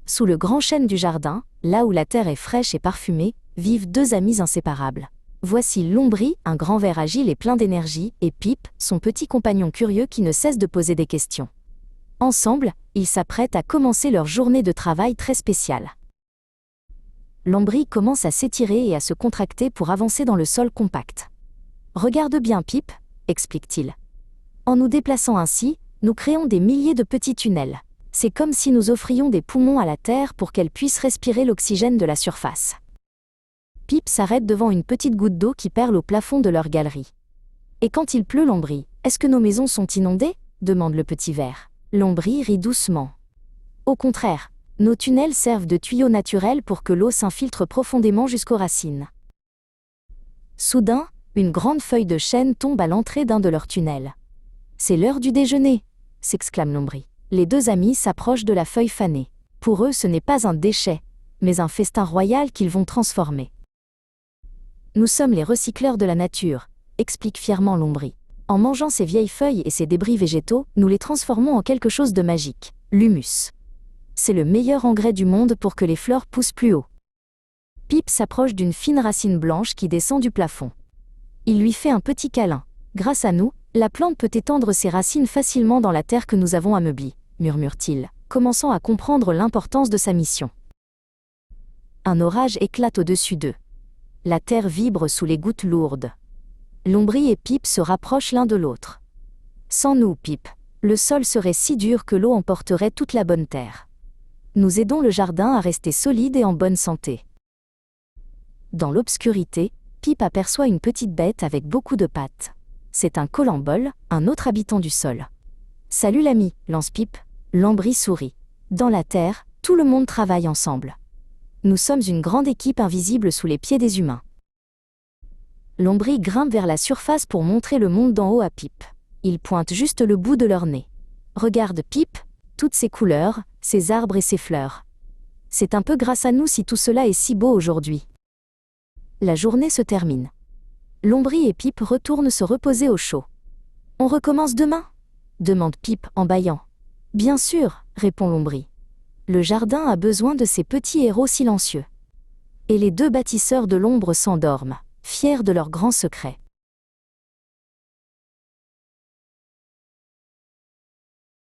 Sous le grand chêne du jardin, là où la terre est fraîche et parfumée, vivent deux amis inséparables. Voici Lombri, un grand ver agile et plein d'énergie, et Pip, son petit compagnon curieux qui ne cesse de poser des questions. Ensemble, ils s'apprêtent à commencer leur journée de travail très spéciale. Lombri commence à s'étirer et à se contracter pour avancer dans le sol compact. « Regarde bien, Pip, » explique-t-il. « En nous déplaçant ainsi, nous créons des milliers de petits tunnels. C'est comme si nous offrions des poumons à la terre pour qu'elle puisse respirer l'oxygène de la surface. » Pip s'arrête devant une petite goutte d'eau qui perle au plafond de leur galerie. « Et quand il pleut, Lombri, est-ce que nos maisons sont inondées ?» demande le petit ver. Lombri rit doucement. « Au contraire, nos tunnels servent de tuyaux naturels pour que l'eau s'infiltre profondément jusqu'aux racines. » Soudain, une grande feuille de chêne tombe à l'entrée d'un de leurs tunnels. « C'est l'heure du déjeuner !» s'exclame Lombri. Les deux amis s'approchent de la feuille fanée. Pour eux, ce n'est pas un déchet, mais un festin royal qu'ils vont transformer. « Nous sommes les recycleurs de la nature », explique fièrement Lombri. « En mangeant ces vieilles feuilles et ces débris végétaux, nous les transformons en quelque chose de magique, l'humus. C'est le meilleur engrais du monde pour que les fleurs poussent plus haut. » Pip s'approche d'une fine racine blanche qui descend du plafond. Il lui fait un petit câlin. « Grâce à nous, la plante peut étendre ses racines facilement dans la terre que nous avons ameublie, » murmure-t-il, commençant à comprendre l'importance de sa mission. Un orage éclate au-dessus d'eux. La terre vibre sous les gouttes lourdes. Lombri et Pip se rapprochent l'un de l'autre. « Sans nous, Pip, le sol serait si dur que l'eau emporterait toute la bonne terre. Nous aidons le jardin à rester solide et en bonne santé. » Dans l'obscurité, Pip aperçoit une petite bête avec beaucoup de pattes. C'est un colambole, un autre habitant du sol. « Salut l'ami » lance Pip. Lombri sourit. « Dans la terre, tout le monde travaille ensemble. Nous sommes une grande équipe invisible sous les pieds des humains. » Lombri grimpe vers la surface pour montrer le monde d'en haut à Pip. Il pointe juste le bout de leur nez. « Regarde Pip, toutes ces couleurs, ces arbres et ces fleurs. C'est un peu grâce à nous si tout cela est si beau aujourd'hui. » La journée se termine. Lombri et Pip retournent se reposer au chaud. « On recommence demain ?» demande Pip en bâillant. « Bien sûr » répond Lombri. « Le jardin a besoin de ces petits héros silencieux. » Et les deux bâtisseurs de l'ombre s'endorment, fiers de leur grand secret.